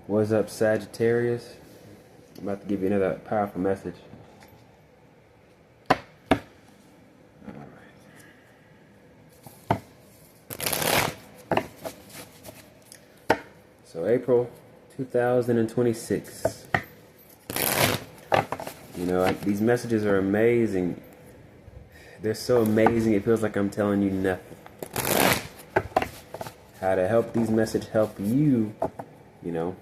What's up, Sagittarius? I'm about to give you another powerful message. So April 2026. You know, these messages are amazing. They're so amazing, it feels like I'm telling you nothing. How to help these messages help you, you know.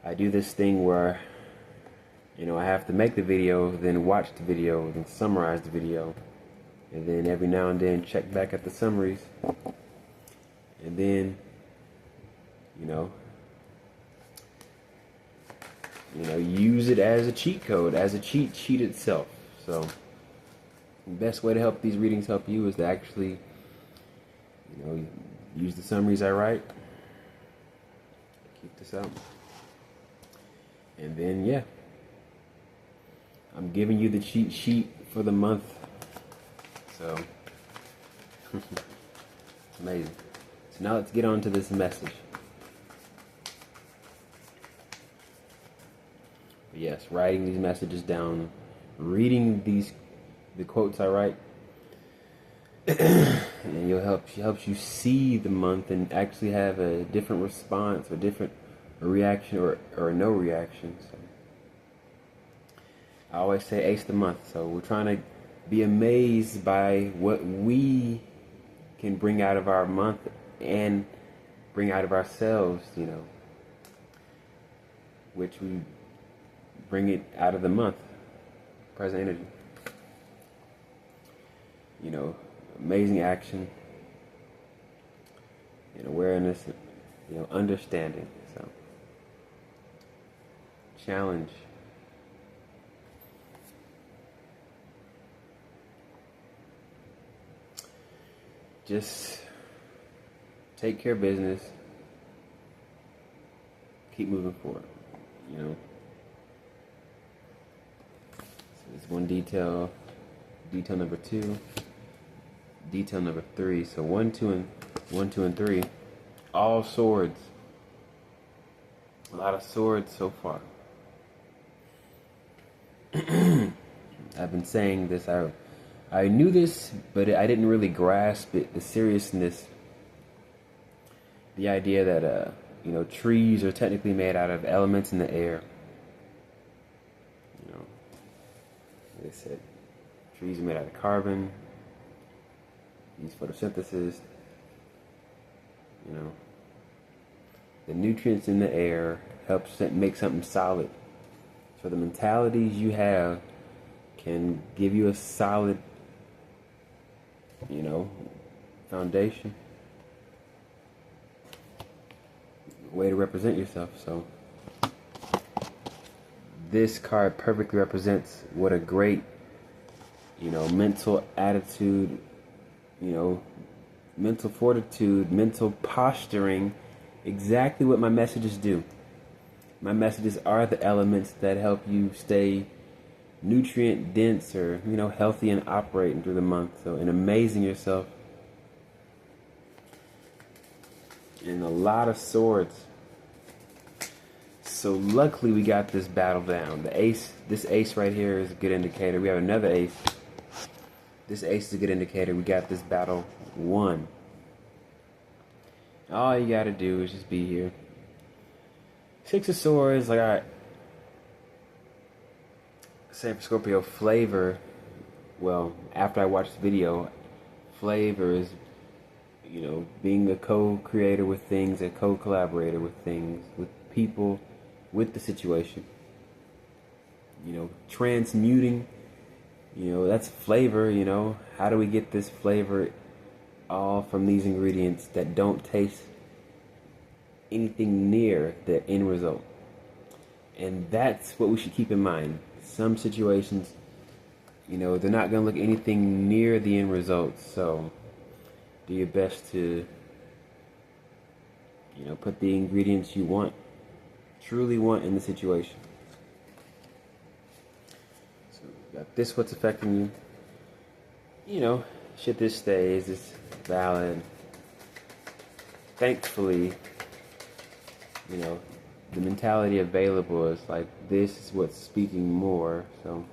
I do this thing where, I have to make the video, then watch the video, then summarize the video, and then every now and then check back at the summaries, and then, use it as a cheat code, as a cheat sheet itself. So the best way to help these readings help you is to actually, use the summaries I write. Keep this up. And then, yeah, I'm giving you the cheat sheet for the month. So, it's amazing. So now let's get on to this message. But yes, writing these messages down, reading the quotes I write, and helps you see the month and actually have a different response, or different reaction, or no reaction. So I always say ace the month. So we're trying to be amazed by what we can bring out of our month and bring out of ourselves, which we bring it out of the month. Present energy. Amazing action and awareness, understanding. So, challenge. Just take care of business. Keep moving forward. So there's one detail. Detail number 2. Detail number 3. So 1, 2, and 3. All swords. A lot of swords so far. I've been saying this. I knew this, but I didn't really grasp it. The seriousness. The idea that trees are technically made out of elements in the air. They said trees are made out of carbon. Use photosynthesis. The nutrients in the air helps make something solid. So the mentalities you have can give you a solid, foundation. Way to represent yourself. So this card perfectly represents what a great, mental attitude, mental fortitude, mental posturing, exactly what my messages do. My messages are the elements that help you stay nutrient dense, or healthy and operating through the month. So, and amazing yourself. And a lot of swords. So luckily we got this battle down. The ace, this ace right here is a good indicator. We have another ace. This ace is a good indicator. We got this battle won. All you gotta do is just be here. 6 of Swords, like I say for Scorpio, flavor. Well, after I watched the video, flavor is, being a co-creator with things, a co-collaborator with things, with people, with the situation. Transmuting. That's flavor. How do we get this flavor all from these ingredients that don't taste anything near the end result? And that's what we should keep in mind. Some situations, they're not going to look anything near the end result. So do your best to, put the ingredients you want, truly want, in the situation. So got this, what's affecting you. Should this stay? Is this valid? Thankfully, You know, the mentality available is like, this is what's speaking more. So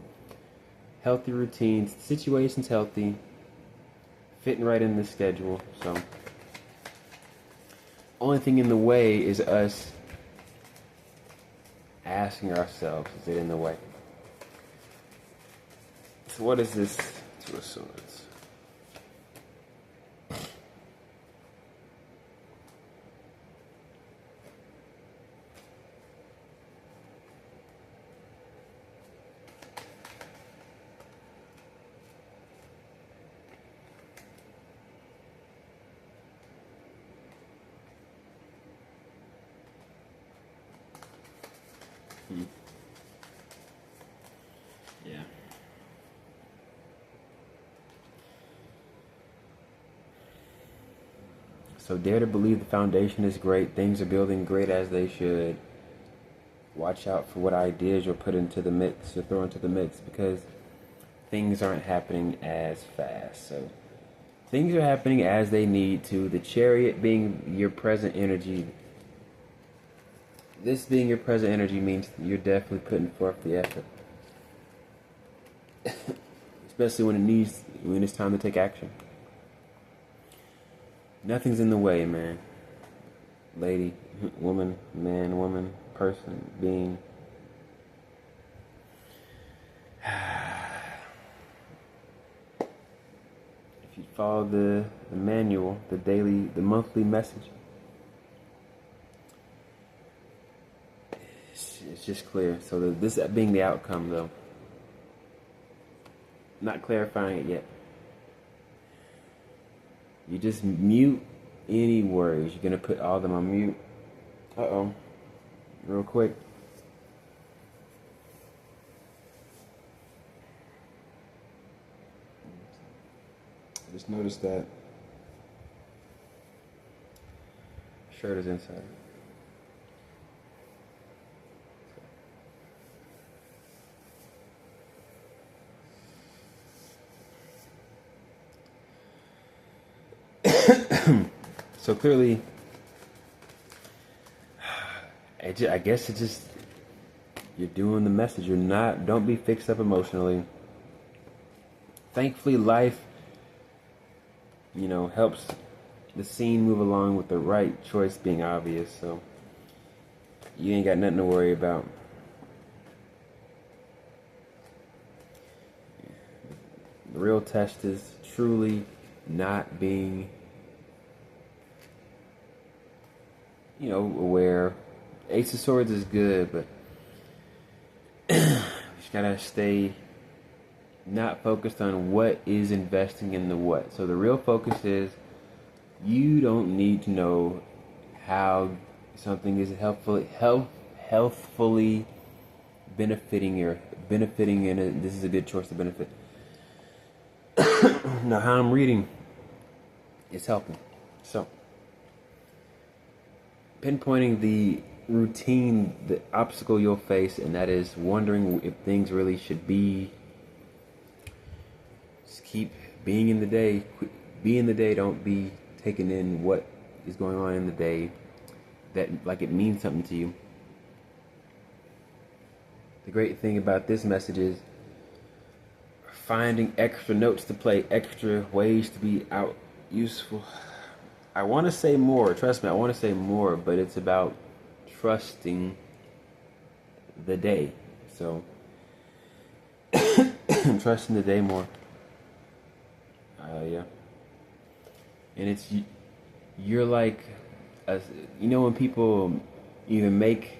healthy routines, situation's healthy, fitting right in the schedule. So only thing in the way is us asking ourselves, is it in the way? So what is this Two of Swords? Yeah. So dare to believe the foundation is great. Things are building great as they should. Watch out for what ideas you'll put into the mix, you'll throw into the mix, because things aren't happening as fast. So things are happening as they need to. The Chariot being your present energy. This being your present energy means you're definitely putting forth the effort. Especially when it's time to take action. Nothing's in the way, man. Lady, woman, man, woman, person, being. If you follow the manual, the monthly message, it's just clear. So this being the outcome, though. Not clarifying it yet. You just mute any worries. You're going to put all of them on mute. Uh-oh. Real quick. I just noticed that shirt is inside. So clearly, I guess it's just, you're doing the message. Don't be fixed up emotionally. Thankfully, life, helps the scene move along with the right choice being obvious. So you ain't got nothing to worry about. The real test is truly not being aware. Ace of Swords is good, but you just gotta stay not focused on what is investing in the what. So the real focus is, you don't need to know how something is healthfully benefiting in it. This is a good choice to benefit. Now, how I'm reading is helping. So pinpointing the routine, the obstacle you'll face, and that is wondering if things really should be. Just keep being in the day. Be in the day. Don't be taking in what is going on in the day that like it means something to you. The great thing about this message is finding extra notes to play, extra ways to be out useful. I want to say more, trust me, I want to say more, but it's about trusting the day. So, trusting the day more. Yeah. And you're like, when people either make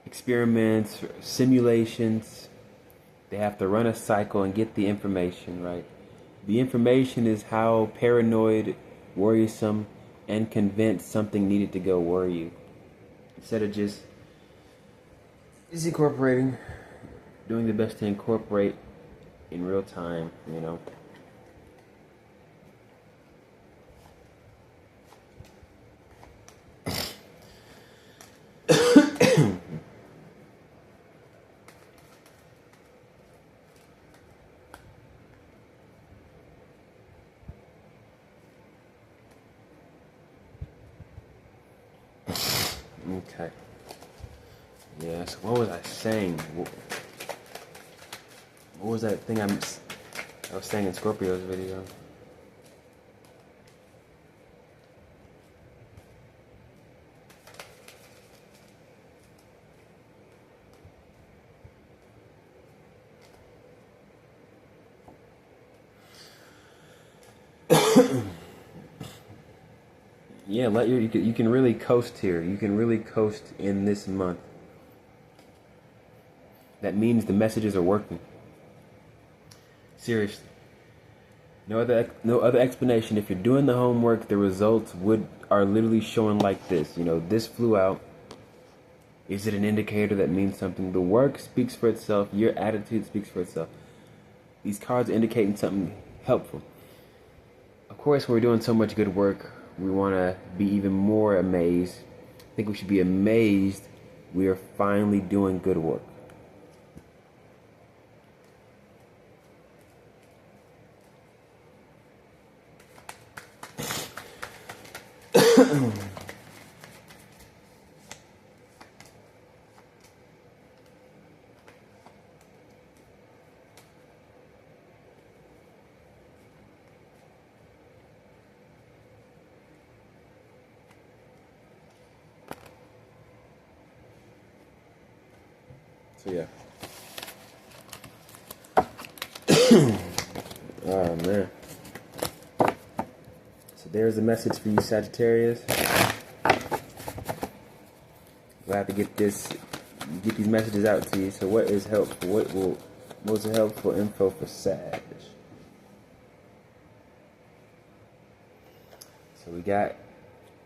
experiments or simulations, they have to run a cycle and get the information, right? The information is how paranoid, worrisome, and convinced something needed to go worry you. Instead of just incorporating, doing the best to incorporate in real time, Okay. Yeah, so what was I saying? What was that thing I was saying in Scorpio's video? Yeah, you can really coast here. You can really coast in this month. That means the messages are working. Seriously. No other explanation. If you're doing the homework, the results are literally showing like this. You know, this flew out. Is it an indicator that means something? The work speaks for itself. Your attitude speaks for itself. These cards are indicating something helpful. Of course, when we're doing so much good work, we want to be even more amazed. I think we should be amazed we are finally doing good work. So yeah. Oh man. So there's a message for you, Sagittarius. Glad to get these messages out to you. So what is helpful? What's the helpful info for Sag? So we got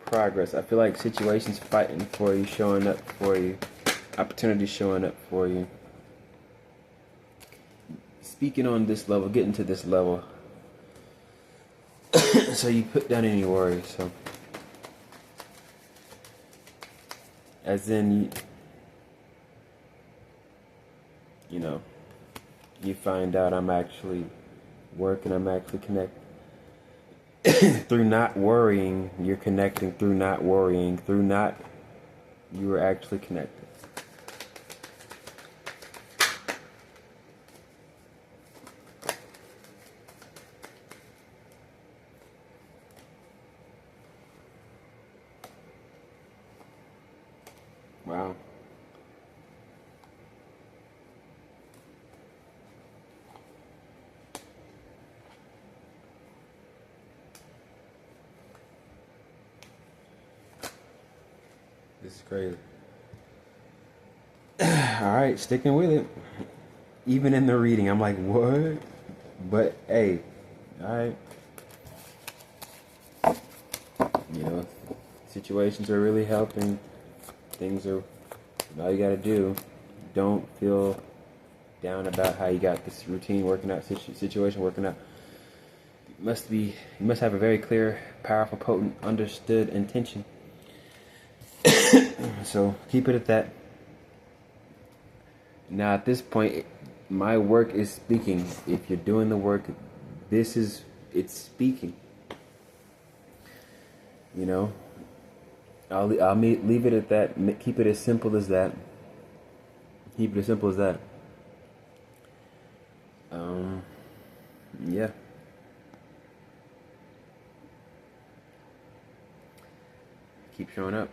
progress. I feel like situations fighting for you, showing up for you. Opportunities showing up for you. Speaking on this level, getting to this level. So you put down any worries. So, as in, you know, you find out I'm actually working, I'm actually connecting. Through not worrying, you're connecting. Through not worrying, you are actually connected. Wow. This is crazy. Alright, sticking with it. Even in the reading, I'm like, what? But hey, alright. You know, situations are really helping. Things are, all you gotta do, don't feel down about how you got this routine working out, situation working out. You must have a very clear, powerful, potent, understood intention. So keep it at that. Now at this point, my work is speaking. If you're doing the work, it's speaking. You know, I'll leave it at that. Keep it as simple as that. Keep it as simple as that. Yeah. Keep showing up.